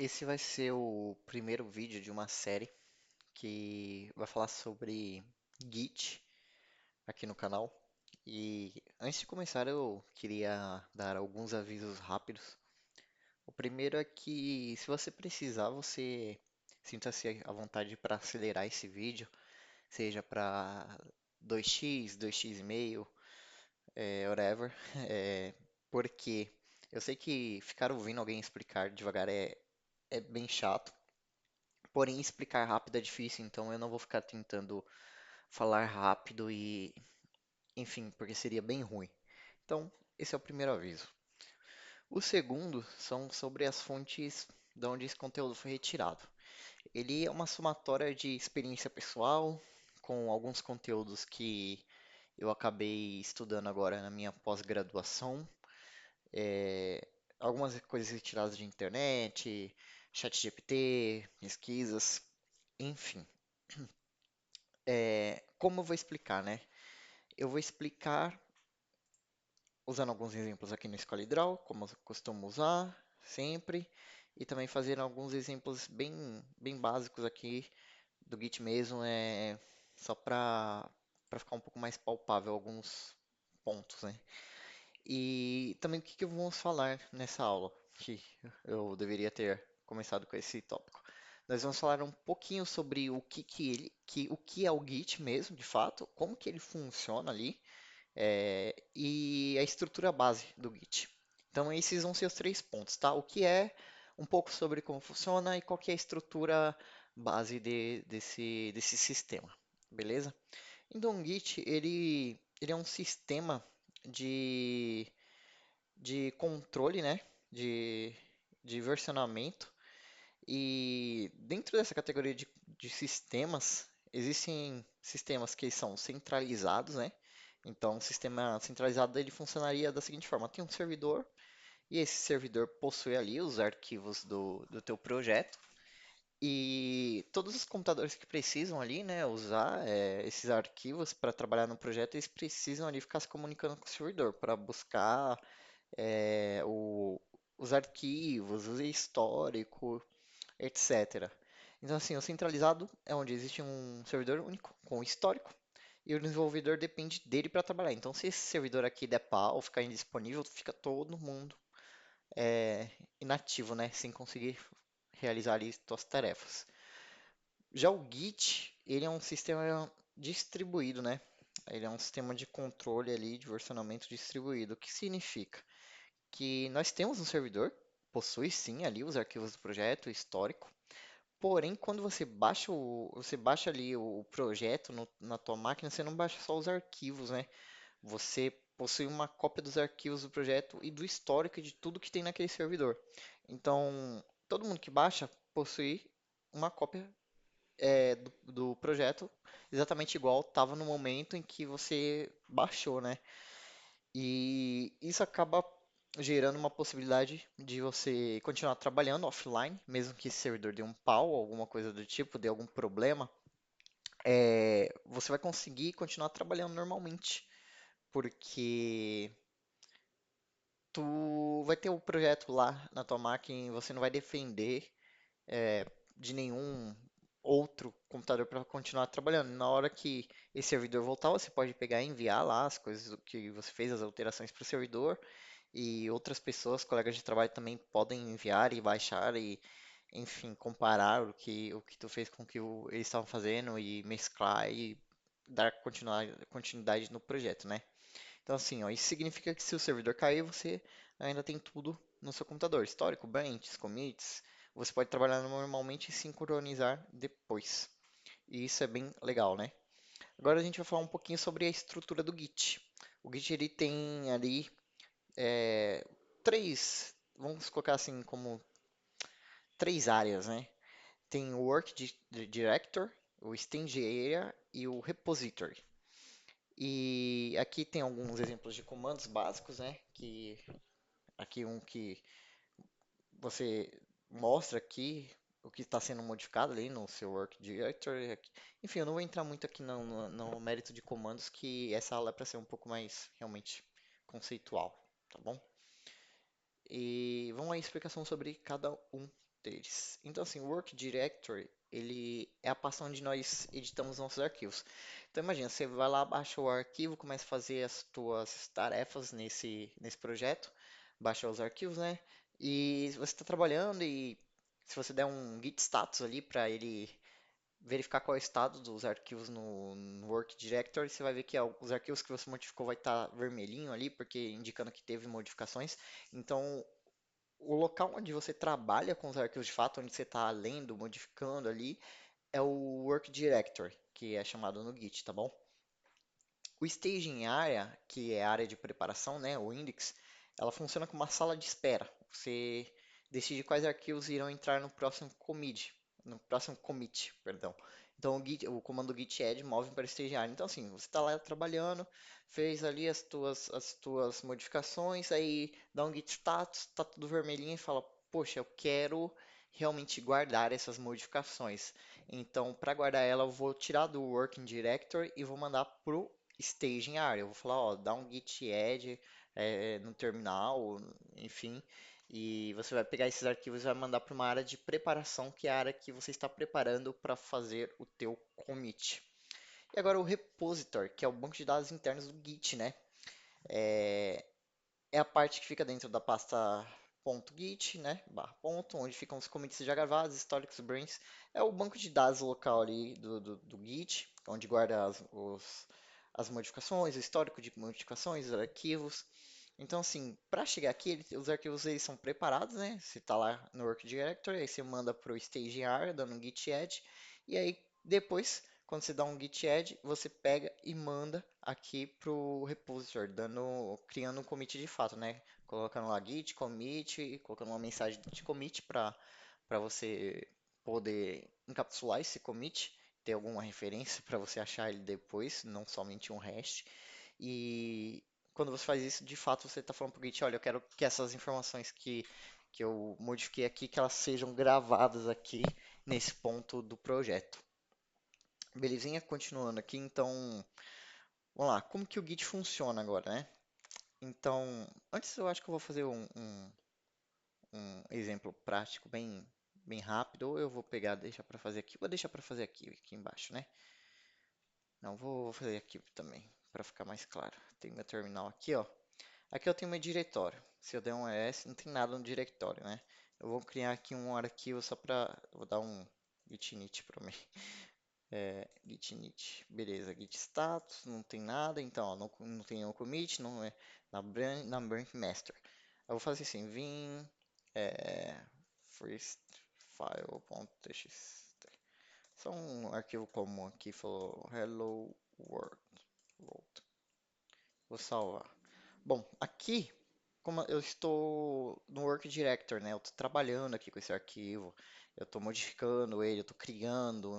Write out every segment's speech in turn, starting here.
Esse vai ser o primeiro vídeo de uma série que vai falar sobre Git aqui no canal. E antes de começar, eu queria dar alguns avisos rápidos. O primeiro é que, se você precisar, você sinta-se à vontade para acelerar esse vídeo, seja para 2x, 2x e meio, whatever. É, porque eu sei que ficar ouvindo alguém explicar devagar é bem chato. Porém, explicar rápido é difícil, então eu não vou ficar tentando falar rápido e, enfim, porque seria bem ruim. Então, esse é o primeiro aviso. O segundo são sobre as fontes de onde esse conteúdo foi retirado. Ele é uma somatória de experiência pessoal, com alguns conteúdos que eu acabei estudando agora na minha pós-graduação, é, algumas coisas retiradas de internet, ChatGPT, pesquisas, enfim. Como eu vou explicar, né? Eu vou explicar usando alguns exemplos aqui no Escola Hidral, como eu costumo usar sempre, e também fazer alguns exemplos bem básicos aqui do Git mesmo, só para ficar um pouco mais palpável alguns pontos, né? E também o que que vamos falar nessa aula, que eu deveria ter começado com esse tópico. Nós vamos falar um pouquinho sobre o que é o Git mesmo, de fato, como que ele funciona ali, e a estrutura base do Git. Então, esses vão ser os três pontos, tá? O que é, um pouco sobre como funciona e qual que é a estrutura base desse sistema, beleza? Então, o Git, ele é um sistema de, de controle, né? De, de versionamento. E dentro dessa categoria de sistemas, existem sistemas que são centralizados, né? Então, o sistema centralizado ele funcionaria da seguinte forma: tem um servidor e esse servidor possui ali os arquivos do teu projeto e todos os computadores que precisam ali, né, usar esses arquivos para trabalhar no projeto, eles precisam ali ficar se comunicando com o servidor para buscar os arquivos, o histórico, etc. Então, assim, o centralizado é onde existe um servidor único com histórico e o desenvolvedor depende dele para trabalhar. Então, se esse servidor aqui der pau, ficar indisponível, fica todo mundo é, inativo, né? Sem conseguir realizar ali suas tarefas. Já o Git, ele é um sistema distribuído, né? Ele é um sistema de controle ali, de versionamento distribuído. O que significa? Que nós temos um servidor, possui sim ali os arquivos do projeto, histórico. Porém, quando você baixa ali o projeto na tua máquina, você não baixa só os arquivos, né? Você possui uma cópia dos arquivos do projeto e do histórico de tudo que tem naquele servidor. Então, todo mundo que baixa possui uma cópia do projeto exatamente igual estava no momento em que você baixou, né? E isso acaba gerando uma possibilidade de você continuar trabalhando offline, mesmo que esse servidor dê um pau, alguma coisa do tipo, dê algum problema, você vai conseguir continuar trabalhando normalmente, porque tu vai ter o projeto lá na tua máquina e você não vai depender de nenhum outro computador para continuar trabalhando. Na hora que esse servidor voltar, você pode pegar e enviar lá as coisas que você fez, as alterações para o servidor, e outras pessoas, colegas de trabalho também podem enviar e baixar e, enfim, comparar o que tu fez com o que eles estavam fazendo e mesclar e dar continuidade no projeto, né? Então, assim, ó, isso significa que se o servidor cair, você ainda tem tudo no seu computador, histórico, branches, commits, você pode trabalhar normalmente e sincronizar depois. E isso é bem legal, né? Agora a gente vai falar um pouquinho sobre a estrutura do Git. O Git ele tem ali é, três, vamos colocar assim como três áreas, né? Tem o Director, o Stage Area e o Repository. E aqui tem alguns exemplos de comandos básicos, né? Que aqui um que você mostra aqui o que está sendo modificado ali no seu Work Directory. Enfim, eu não vou entrar muito aqui no mérito de comandos, que essa aula é para ser um pouco mais realmente conceitual, tá bom? E vamos à explicação sobre cada um. deles. Então, assim, o Work Directory, ele é a pasta onde nós editamos nossos arquivos. Então, imagina, você vai lá, baixa o arquivo, começa a fazer as tuas tarefas nesse projeto, baixa os arquivos, né? E você está trabalhando e se você der um git status ali para ele verificar qual é o estado dos arquivos no Work Directory, você vai ver que os arquivos que você modificou vai estar vermelhinho ali, porque indicando que teve modificações. Então, o local onde você trabalha com os arquivos de fato, onde você está lendo, modificando ali, é o Work Directory, que é chamado no Git, tá bom? O staging area, que é a área de preparação, né, o index, ela funciona como uma sala de espera. Você decide quais arquivos irão entrar no próximo commit, perdão. Então o comando git add move para o staging area. Então assim, você está lá trabalhando, fez ali as tuas modificações, aí dá um git status, está tudo vermelhinho e fala, poxa, eu quero realmente guardar essas modificações. Então, para guardar ela, eu vou tirar do Working Directory e vou mandar pro staging area. Eu vou falar, ó, dá um git add no terminal, enfim, e você vai pegar esses arquivos e vai mandar para uma área de preparação, que é a área que você está preparando para fazer o teu commit. E agora o repository, que é o banco de dados internos do Git, né? É, é a parte que fica dentro da pasta .git, né, barra ponto, onde ficam os commits já gravados, históricos, brains. É o banco de dados local ali do Git, onde guarda as modificações, o histórico de modificações, os arquivos. Então, assim, para chegar aqui, os arquivos eles são preparados, né? Você está lá no Work Directory, aí você manda para o staging area, dando um git add, e aí depois, quando você dá um git add, você pega e manda aqui para o repository, criando um commit de fato, né? Colocando lá git commit, e colocando uma mensagem de commit para você poder encapsular esse commit, ter alguma referência para você achar ele depois, não somente um hash. E quando você faz isso, de fato você está falando para o Git, olha, eu quero que essas informações que eu modifiquei aqui, que elas sejam gravadas aqui nesse ponto do projeto. Belezinha? Continuando aqui, então, vamos lá. Como que o Git funciona agora, né? Então, antes eu acho que eu vou fazer um exemplo prático bem rápido, ou eu vou pegar, deixar para fazer aqui, vou deixar para fazer aqui embaixo, né? Não, vou fazer aqui também, para ficar mais claro. Tem meu terminal aqui, ó. Aqui eu tenho meu diretório. Se eu der um ES, não tem nada no diretório, né? Eu vou criar aqui um arquivo só para... Vou dar um git init para mim. Git init. Beleza, git status, não tem nada. Então, ó, não tem nenhum commit, não é na branch master. Eu vou fazer assim, vim first file.txt. Só um arquivo comum aqui, falou hello world. Vou salvar. Bom, aqui, como eu estou no Work Director, né? Eu estou trabalhando aqui com esse arquivo, eu estou modificando ele, eu estou criando,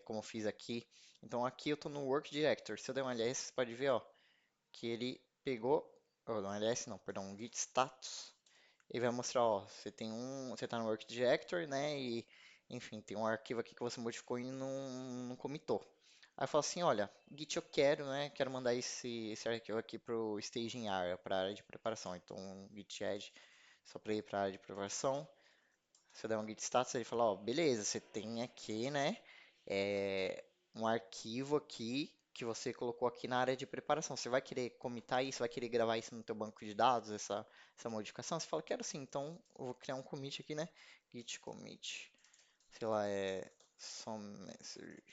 como eu fiz aqui. Então aqui eu estou no Work Director. Se eu der um ls, você pode ver, ó, que ele pegou, oh, não ls não, perdão, um git status. Ele vai mostrar, ó, você está no Work Directory, né? E, enfim, tem um arquivo aqui que você modificou e não comitou. Aí eu falo assim, olha, Git eu quero, né? Quero mandar esse arquivo aqui para o staging area, para a área de preparação. Então, Git add, só para ir para a área de preparação. Se eu der um Git status, ele fala, ó, beleza, você tem aqui, né? é, um arquivo aqui que você colocou aqui na área de preparação. Você vai querer comitar isso, vai querer gravar isso no teu banco de dados, essa modificação? Você fala, quero sim, então eu vou criar um commit aqui, né? Git commit, sei lá, some message.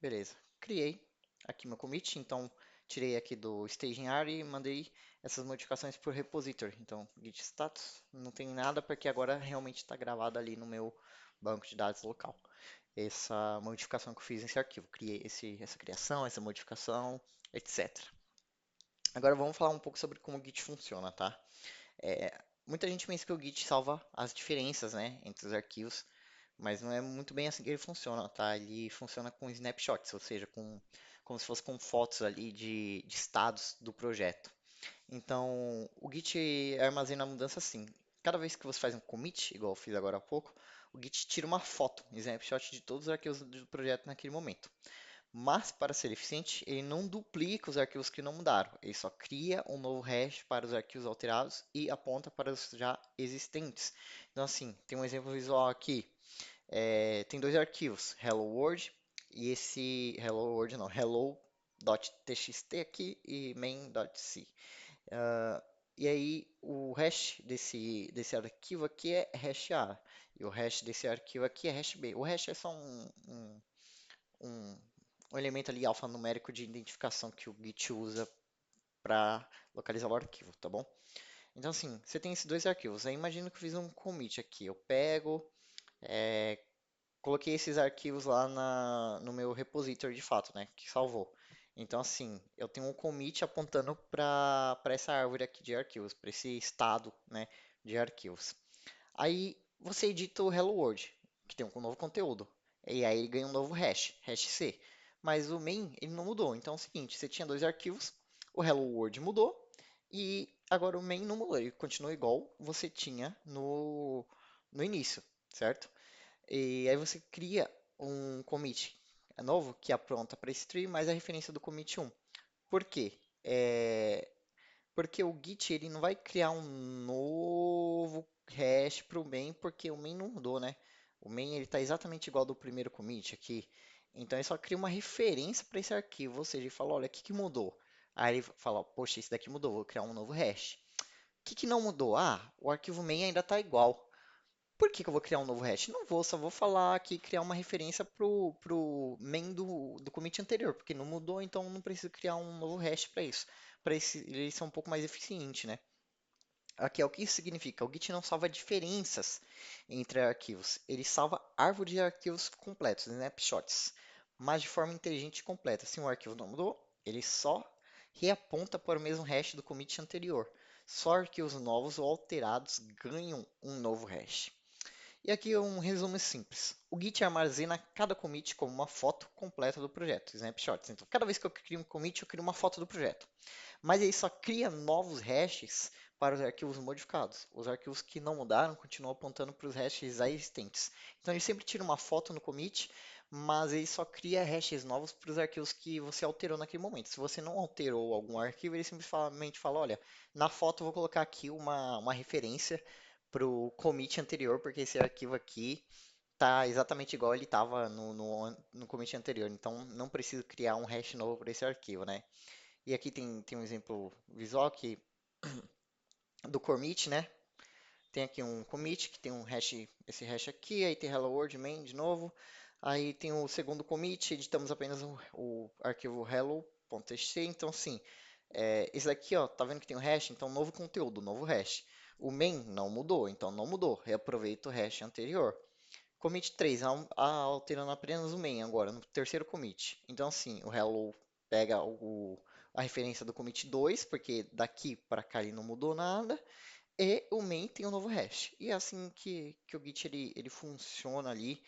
Beleza, criei aqui meu commit, então tirei aqui do staging area e mandei essas modificações para o repository. Então, git status, não tem nada porque agora realmente está gravado ali no meu banco de dados local. Essa modificação que eu fiz nesse arquivo, criei essa criação, essa modificação, etc. Agora vamos falar um pouco sobre como o Git funciona, tá? Muita gente pensa que o Git salva as diferenças, né, entre os arquivos, mas não é muito bem assim que ele funciona, tá? Ele funciona com snapshots, ou seja, como se fosse com fotos ali de estados do projeto. Então, o Git armazena a mudança assim. Cada vez que você faz um commit, igual eu fiz agora há pouco, o Git tira uma foto, um snapshot de todos os arquivos do projeto naquele momento. Mas, para ser eficiente, ele não duplica os arquivos que não mudaram. Ele só cria um novo hash para os arquivos alterados e aponta para os já existentes. Então, assim, tem um exemplo visual aqui. Tem dois arquivos, Hello World e esse Hello World não, hello.txt aqui e main.c. Ah, e aí o hash desse arquivo aqui é hash A e o hash desse arquivo aqui é hash B. O hash é só um, um elemento ali alfanumérico de identificação que o Git usa para localizar o arquivo, tá bom? Então assim, você tem esses dois arquivos. Aí imagina que eu fiz um commit aqui. Eu pego, é, coloquei esses arquivos lá no meu repository de fato, né? Que salvou. Então, assim, eu tenho um commit apontando para essa árvore aqui de arquivos, para esse estado, né, de arquivos. Aí você edita o Hello World, que tem um novo conteúdo. E aí ele ganha um novo hash, hash C. Mas o main, ele não mudou. Então é o seguinte, você tinha dois arquivos, o Hello World mudou e agora o main não mudou. Ele continua igual você tinha no início, certo? E aí você cria um commit novo que apronta para esse tree mais a referência do commit 1. Por quê? Porque o Git ele não vai criar um novo hash para o main, porque o main não mudou, né? O main ele está exatamente igual ao do primeiro commit aqui. Então ele só cria uma referência para esse arquivo, ou seja, ele fala, olha, o que que mudou? Aí ele fala, poxa, esse daqui mudou, vou criar um novo hash. O que que não mudou? Ah, o arquivo main ainda está igual. Por que que eu vou criar um novo hash? Não vou, só vou falar aqui, criar uma referência pro main do commit anterior, porque não mudou, então não preciso criar um novo hash para isso. Para ele ser um pouco mais eficiente, né? Aqui é o que isso significa. O Git não salva diferenças entre arquivos. Ele salva árvores de arquivos completos, snapshots, mas de forma inteligente e completa. Se um arquivo não mudou, ele só reaponta para o mesmo hash do commit anterior. Só arquivos novos ou alterados ganham um novo hash. E aqui um resumo simples. O Git armazena cada commit como uma foto completa do projeto, snapshots. Então, cada vez que eu crio um commit, eu crio uma foto do projeto. Mas ele só cria novos hashes para os arquivos modificados. Os arquivos que não mudaram continuam apontando para os hashes já existentes. Então, ele sempre tira uma foto no commit, mas ele só cria hashes novos para os arquivos que você alterou naquele momento. Se você não alterou algum arquivo, ele simplesmente fala, olha, na foto eu vou colocar aqui uma referência para o commit anterior, porque esse arquivo aqui tá exatamente igual ele estava no commit anterior. Então, não preciso criar um hash novo para esse arquivo, né? E aqui tem um exemplo visual aqui do commit, né? Tem aqui um commit que tem um hash, esse hash aqui, aí tem hello world main de novo. Aí tem o segundo commit, editamos apenas o arquivo hello.txt. Então, sim, esse daqui, ó, tá vendo que tem o hash? Então, novo conteúdo, novo hash. O main não mudou, então não mudou. Reaproveita o hash anterior. Commit 3, alterando apenas o main agora, no terceiro commit. Então, assim, o hello pega a referência do commit 2, porque daqui para cá ele não mudou nada, e o main tem um novo hash. E é assim que o Git ele funciona ali,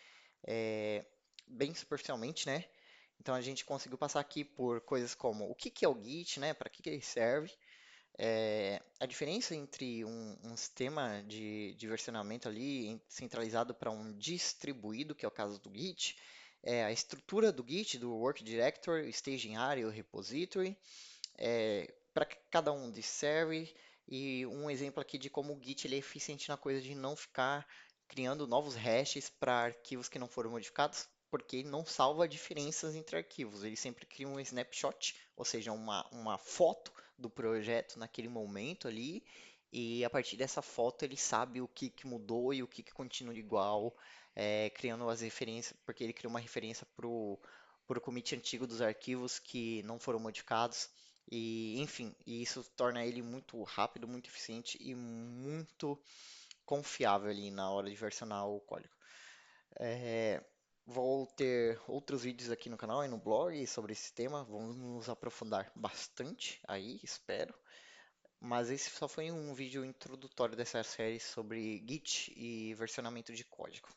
é, bem superficialmente, né? Então a gente conseguiu passar aqui por coisas como o que que é o Git, né? Para que que ele serve, a diferença entre um sistema de versionamento ali centralizado para um distribuído, que é o caso do Git, é a estrutura do Git, do Work Directory, o Staging Area, o Repository, para que cada um serve, e um exemplo aqui de como o Git ele é eficiente na coisa de não ficar criando novos hashes para arquivos que não foram modificados, porque ele não salva diferenças entre arquivos, ele sempre cria um snapshot, ou seja, uma foto do projeto naquele momento ali, e a partir dessa foto ele sabe o que, que mudou e o que, que continua igual, criando as referências, porque ele cria uma referência para o commit antigo dos arquivos que não foram modificados. E, enfim, isso torna ele muito rápido, muito eficiente e muito confiável ali na hora de versionar o código. É, vou ter outros vídeos aqui no canal e no blog sobre esse tema, vamos nos aprofundar bastante aí, espero. Mas esse só foi um vídeo introdutório dessa série sobre Git e versionamento de código.